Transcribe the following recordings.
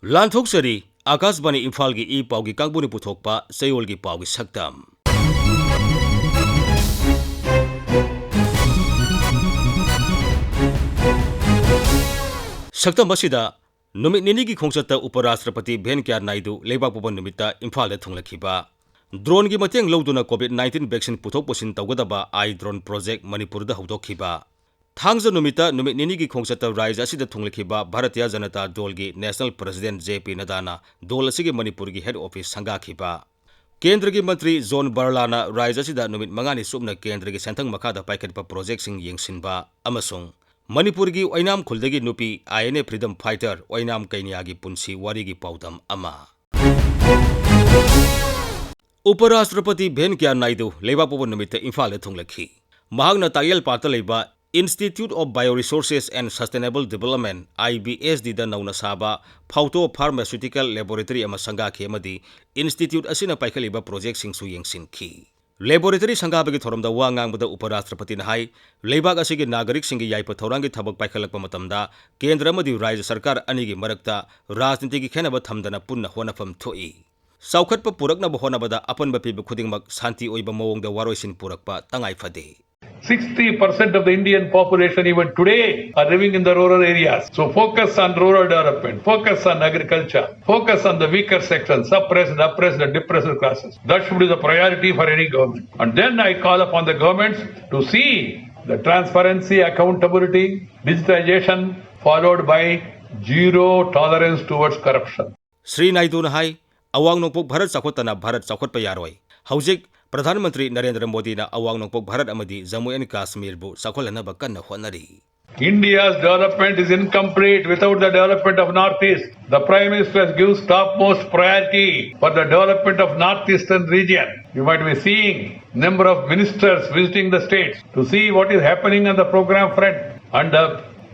ꯂꯥꯟꯊꯣꯛꯆꯔꯤ आकाशवाणी इम्फाल की ई पाव की कांगबुनी पुथोकपा चयोल की पाव की सक्तम सक्तम असिदा नुमित निनी की खोंगचता उपराष्ट्रपति भेंकैया नायडू लेबाक पोबन नुमिता इम्फाल दा थुंगलखिबा ड्रोन की मतेंग लौदुना कोविड-19 वैक्सीन पुथोक पुसिन तौगदबा आई ड्रोन प्रोजेक्ट मणिपुर दा हौदोखिबा थांगजा नुमिता नुमित निनी की खोंगचता राज्य असिदा थुंगलखिबा भारतीय जनता दल की नेशनल प्रेसिडेंट जेपी नड्डाना दल असिगे मणिपुर की हेड ऑफिस संगाखिबा केंद्र की मंत्री जोन बर्लाना राज्य असिदा नुमित मंगानी सुबना केंद्र की सेंथंग मखादा पाइखटपा प्रोजेक्ट सिंग येंगसिनबा अमसुंग मणिपुर की ओइनाम खुलदगी नुपी आईएनए फ्रीडम फाइटर ओइनाम कैनिया की पुंसी वारी की पाउदम अमा उपराष्ट्रपति भेंकैया नायडू लेबाक पोबन नुमित इम्फाल थुंगलखी महागना तायल पाता लेबा institute of bioresources and sustainable development IBSD दा नौना साबा फाउटो फार्मास्यूटिकल लेबोरेटरी अमा संगाखी अमदी इंस्टीट्यूट असिना पाइखलिबा प्रोजेक्ट सिंगसु येंगसिनखी लेबोरेटरी संगाबगी थोरमदा वा ngangbada उपराष्ट्रपति ना हाई लेबाक असिगे नागरिक सिंगी याइपा थौरांगी थबक पाइखलकपा मतमदा केंद्र अमदी राज्य सरकार अनिगी मरक्ता राजनीति की खेनबा थमदना पुन्ना होनाफम थोई साउखटपा पुरकनबा होनाबदा अपनबा पिबा खुदिंगमक शांति ओइबा मवोंगदा वारोइसिन पुरकपा तंगाई फदे 60% of the Indian population even today are living in the rural areas. So focus on rural development, focus on agriculture, focus on the weaker sections, suppressed, oppressed and depressed classes. That should be the priority for any government. And then I call upon the governments to see the transparency, accountability, digitization followed by zero tolerance towards corruption. Shri Naidu ने high अवांग नोंपोक Bharat चाखोतना Bharat चाखोटपा यारोय हौजिक प्रधानमंत्री नरेंद्र मोदी ना अवांग नोंपोक Bharat अमदी Jammu and Kashmir बु चाखोलनबा कन्ना honorary India's development is incomplete without the development of Northeast. The Prime Minister gives topmost priority for the development of Northeastern region. You might be seeing number of ministers visiting the states to see what is happening on the program front.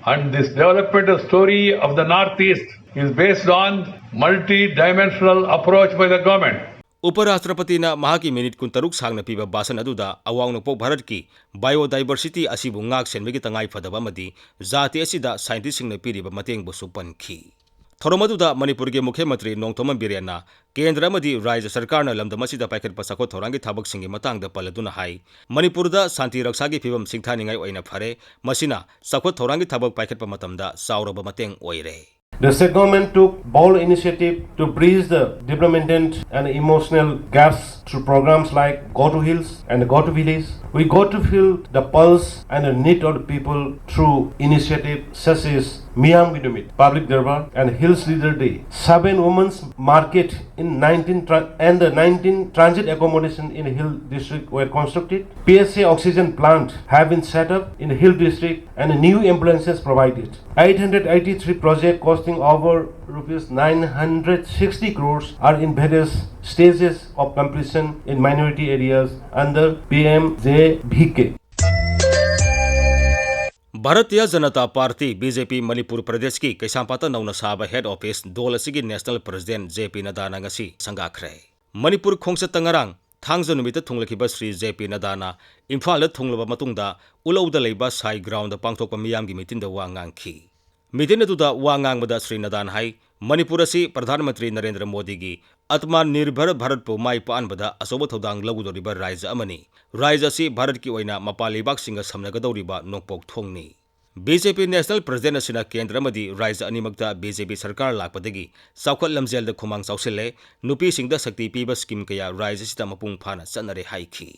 And this development story of the Northeast is based on multi-dimensional approach by the government. उपराष्ट्रपति ना महाकी minute कुंतरुक सांगना पीबा बासन अदुदा अवांग नोंपोक भारत की biodiversity असिबु ngak senbegi tangai फदबा मदी जाति असिदा scientist सिंगना पीरिबा मतेंग बुसु पनखी थोरमदुदा Manipur के मुख्यमंत्री नोंगथोम बिरेना केंद्र अमदी राज्य सरकार ना लमदम असिदा पाइखटपा सखो थोरांगी थाबक सिंगी मतंगदा पलदुना हाई मणिपुरदा शांति रक्षा की फिबम सिंगथानिंगाई ओइना फरे मसिना सखो थोरांगी थाबक पाइखटपा मतमदा साउरबा मतेंग ओइरे The state government took bold initiative to bridge the development and emotional gaps through programs like Go to Hills and Go to Village. We got to feel the pulse and the need of the people through initiatives such as Miyam Vidumit, Public Darbar and Hills Leader Day. 7 Women's Market in 19 transit accommodation in Hill District were constructed. PSA oxygen plant have been set up in Hill District and new ambulances provided. 883 projects costing over rupees 960 crores are in various stages of completion in minority areas under PMJBK. Bharatiya Janata party BJP Manipur प्रदेश की कैसांपाता नौना साबा head office दोल असिगी national president JP नड्डाना ngasi संगाखरे मणिपुर खोंगचत तंगारांग थांगजा नुमित थुंगलखिबा श्री जेपी नड्डाना इम्फाल थुंगलबा मतुंगदा उलौदा लेबा साई ग्राउंड पांगथोकपा मियामगी मीटिंग दा वा ngangi मीटिंग अदुदा वा ngangbada श्री नड्डाना हाई मणिपुर असि प्रधानमंत्री नरेंद्र मोदी की आत्मनिर्भर भारत पु माई पानबदा अचौबा थौदांग लौगदोरिबा राज्य अमनी राज्य असि भारत की ओइना मपा लेबाक सिंगा समनगदौरिबा नोंपोक थोंगनी बीजेपी नेशनल प्रेसिडेंट असिना केंद्र अमदी राज्य अनिमकता बीजेपी सरकार लाकपदगी साउखत लमजेल द खुमांग चाउसिले नुपी सिंगदा शक्ति पीबा स्कीम कया राज्य सिता मपुंग फाना चनरे हाइखी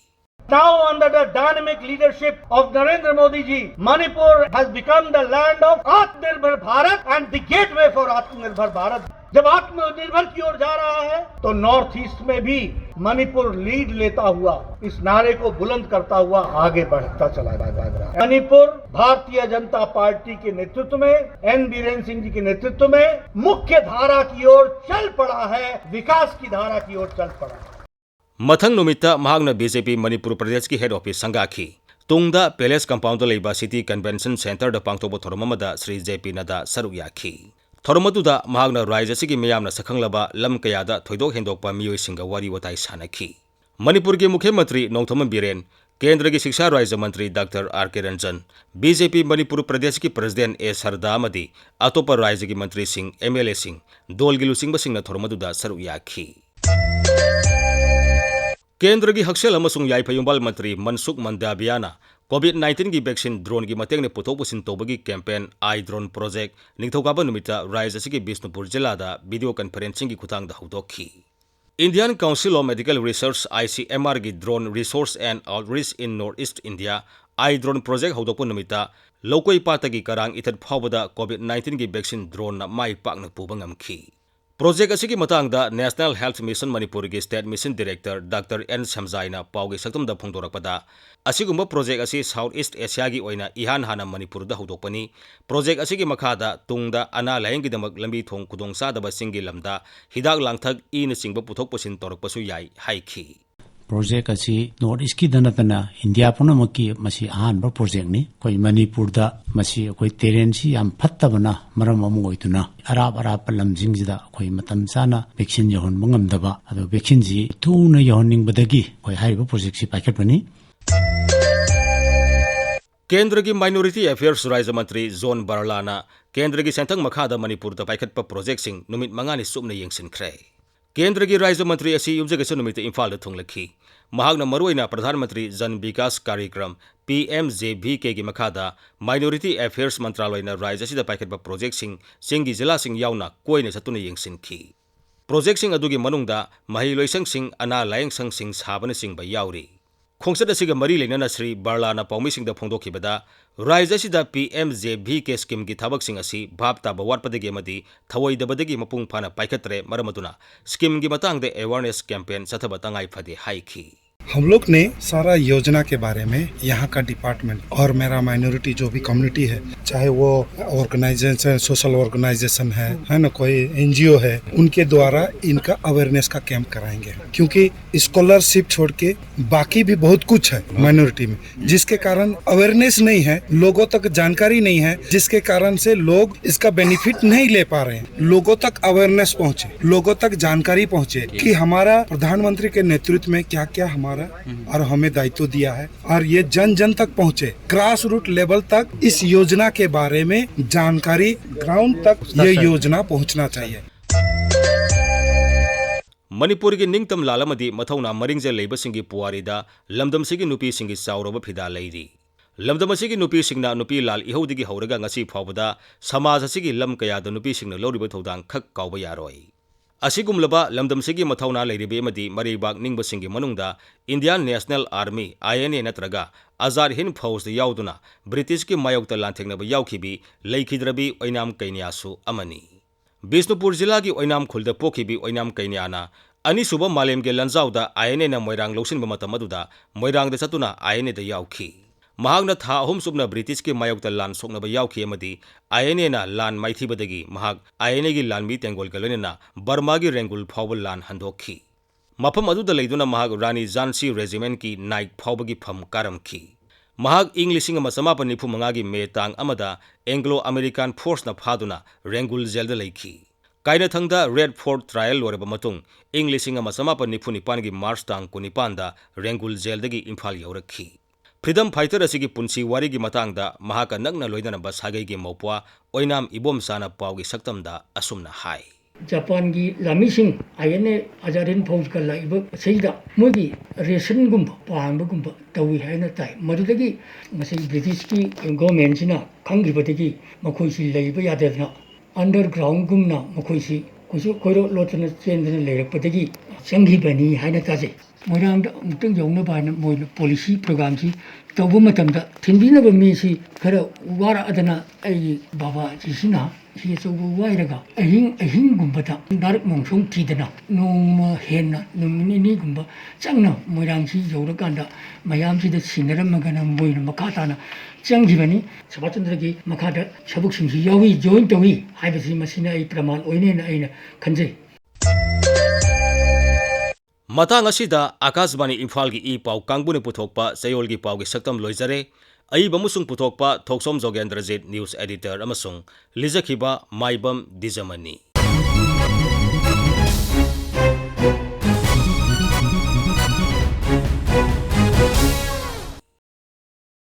Now under the dynamic leadership of Narendra Modi ji, Manipur has become the land of Atmanirbhar Bharat and the gateway for Atmanirbhar Bharat. जब आत्मनिर्भर की ओर जा रहा है तो नॉर्थ ईस्ट में भी मणिपुर लीड लेता हुआ इस नारे को बुलंद करता हुआ आगे बढ़ता चला जा रहा है। मणिपुर भारतीय जनता पार्टी के नेतृत्व में एन बीरेन सिंह जी के नेतृत्व में मुख्य धारा की ओर चल पड़ा है, विकास की धारा की ओर चल पड़ा है। मथंग नुमिता महागना बीजेपी मणिपुर प्रदेश की हेड ऑफिस संगाखी तुंगदा पैलेस कंपाउंड लेबा सिटी कन्वेंशन सेंटर द पांगथोबा थोरमदा श्री जेपी नड्डा सरुक याखी थोरमदुदा महागना राज्य सिगी मियामना सखंगलबा लम कयादा थोइदोक हेंदोकपा मियोइसिंगा वारी वताई सानखी मणिपुर के मुख्यमंत्री नोंगथोम बिरेन केंद्र की शिक्षा राज्य मंत्री doctor R K. Ranjan, BJP Manipur प्रदेश की प्रेसिडेंट ए. सरदा अमदी अतोप राज्य की मंत्री सिंह MLA सिंह दोल की लुसिंग थोरमदुदा सरुक याखी। केंद्र की हक्सेल अमसुंग याइफयुंबाल मंत्री मनसुख मंडावियाना कोविड-19 की वैक्सीन ड्रोन की मतेंग ने पुथोक पुसिन तौबगी कैंपेन आई ड्रोन प्रोजेक्ट निंगथौकाबा नुमिता राज्य असि की बिष्णुपुर जिला वीडियो कॉन्फ्रेंसिंग की खुतांगदा हौदोखी। Indian council of medical research ICMR की drone resource and outreach in north east India I drone project हौदोकपा नुमिता लौकोई पातगी करांग इथत फावबदा कोविड-19 की वैक्सीन ड्रोन माई पाकना पुबा ngamखी। प्रोजेक्ट असि की मतांगदा नेशनल हेल्थ मिशन मणिपुर की state mission director doctor N समजाइना पाउगी सक्तमदा फोंदोरकपदा असिगुम्बा project असि साउथ ईस्ट एशिया की ओइना इहान हाना मणिपुर दा हौदोकपनी। प्रोजेक्ट असि की मखादा तुंगदा अना लायंग गिदमक लंबी थोंग खुदोंग सादबा सिंगी लमदा हिदाक लांगथक इन सिंगबा पुथोक पुसिन तौरकपसु याई हाइखी। प्रोजेक्ट असी नॉर्थ ईस्ट की दनतना इंडिया पुनमकी मसी अहानबा प्रोजेक्ट नि कोई मणिपुर दा मसी कोई टेरेन सी याम फत्तबना मरम अमु ओइतुना अराब अराब लमजिंग जिदा कोई मतम साना वैक्सीन यहोन मंगमदबा अदो वैक्सीन जी तुना यहोनिंग बदगी कोई हाइबा प्रोजेक्ट सी पाकेटपनी। केंद्र की माइनॉरिटी अफेयर्स राज्य मंत्री जोन बरलाना केंद्र की सेंथंग मखादा मणिपुर दा पाइखटपा प्रोजेक्ट सिंग नुमित मंगानी सुबना येंसिनख्रे। केंद्र की राज्य मंत्री असी युमजगस नुमित इम्फाल थोंगलखी। महागना मरुइना प्रधानमंत्री जन विकास कार्यक्रम PMJVK की मखादा माइनॉरिटी अफेयर्स मंत्रालयना राज्य असिदा पाइखटपा प्रोजेक्ट सिंगी जिला सिंग यावना कोइने सतुना येंसिनखी। प्रोजेक्ट सिंग अदुगी मनुंगदा महिलोइसंग सिंग अना लायंगसंग सिंग साबना सिंग बा याउरी। खोंसद असिगा मरी लेना श्री बरलाना पौमिसिंगदा फोंदोखिबदा राज्य असिदा PMJVK स्कीम की थबकसिंग असी भाप ताबा वाटपदगी अमदी थवोइदबदगी मपुंग फाना पाइखतरे मरमदुना स्कीम की मतांगदे अवेयरनेस कैंपेन सथबा तंगाई फदे हाइखी। हम लोग ने सारा योजना के बारे में यहाँ का डिपार्टमेंट और मेरा माइनॉरिटी जो भी कम्युनिटी है, चाहे वो ऑर्गेनाइजेशन सोशल ऑर्गेनाइजेशन है ना, कोई NGO है, उनके द्वारा इनका अवेयरनेस का कैंप कराएंगे। क्योंकि स्कॉलरशिप छोड़ के बाकी भी बहुत कुछ है माइनॉरिटी में, जिसके कारण अवेयरनेस नहीं है, लोगों तक जानकारी नहीं है, जिसके कारण से लोग इसका बेनिफिट नहीं ले पा रहे हैं। लोगों तक अवेयरनेस पहुँचे, लोगों तक जानकारी पहुँचे कि हमारा प्रधानमंत्री के नेतृत्व में क्या क्या हमारा और हमें दायित्व दिया है, और ये जन जन तक पहुँचे, ग्रास रूट लेवल तक इस योजना के बारे में जानकारी ग्राउंड तक ये योजना पहुँचना चाहिए। मणिपुर की निंगतम लालमदी मथौना मरिंगजे लेबसिंगी पुवारीदा लमदमसिगी नुपीसिंगी चाउरबा फिदा लैरी। लमदमसिगी नुपीसिंगना नुपी लाल इहौदिगी हौरगा ngasi फावबदा समाज असिगी लम कयादा नुपीसिंगना लौरिबा थौदांग खक काउबा यारोई। असिगुमलबा लमदमसिगी मथौना लैरिबे मदी मरीबाग निंगबसिंगी मनुंगदा Indian national army INA नत्रगा Azad Hind फौज याउदुना ब्रिटिश की मायोक्ता लांथेंगनबा याउखिबी लैखिद्रबी ओइनाम कैनियासु अमनी। बिष्णुपुर जिला की ओइनाम खुलदा पोखिबी ओइनाम कैनियाना अनिसुबा मालेम के लंजाउदा INA ना मोइरांग लौसिनबा मतम अदुदा मोइरांगदा चतुना INA दा याउखी। महागना था अहुम सुबना ब्रिटिश के मायोक्ता लान सोकनबा याउखी अमदी INA ना लान माइथीबदगी महाग INA की लान मी तेंगोल गलोनेना बर्मा की रेंगुल फावल लान हंदोखी। मफम अदुदा लैदुना महाग रानी झांसी रेजिमेंट की नाइक फावबगी फम कारमखी। महाग इंग 1995 की मे तांग अमदा एंग्लो अमेरिकन फोर्स ना फादुना रेंगुल जेल लैखी। काइनाथंगदा रेड फोर्ट ट्रायल लोरबा मतुंग इंग 1999 की मार्च तांग 19 दा रेंगुल जेलदगी इम्फाल यौरखी। फ्रीडम फाइटर असिगी पुंसी वारी की मतांगदा महाका नगना लोइदनबा सागै की मौपवा ओइनाम इबोम साना पाउगी सक्तमदा असुमना हाई। जापान की लामीसिंग INA आजाद हिंद फौज का लाइब सहीदा मोगी रेशनगुम पांबगुम तवी हैना ताई मदुदगी मसे ब्रिटिश की गवर्नमेंट सिना खंगिबदगी मखोइसि लैब यादेना अंडरग्राउंड गुमना मखोइसि कुसु कोइरो लोचन चेंदन लेरपदगी संगिबनी हैना ताजे मोरांग मुतंग यौना बान मोइ पॉलिसी प्रोग्राम सी तब मतमदा थिनबिनब मीसी खर वारा अदना आई बाबा जिसिना सी चौब वाइरगा अहिंग गुंबता दारक मोंसों थीदना नोम हेना नुमिनी गुंबा चंगना मोरांग सी यौरकांदा मयाम सी द सिनरमगना मोइ मखाताना चंगिबनी सबाचंद्र की मखादा सबुक सिंसी यावी जॉइन तवी हाइबसी मसिना आई प्रमाण ओइनेना आइना खंजे। मतंग असिदा आकाशवाणी इम्फाल की ई पाउ कांगबुने पुथोकपा चयोल की पाउ की सक्तम लोइजरे अइब अमसुंग पुथोकपा थोकसोम जोगेंद्रजीत न्यूज एडिटर अमसुंग लिजखिबा माइबम दिजमनी।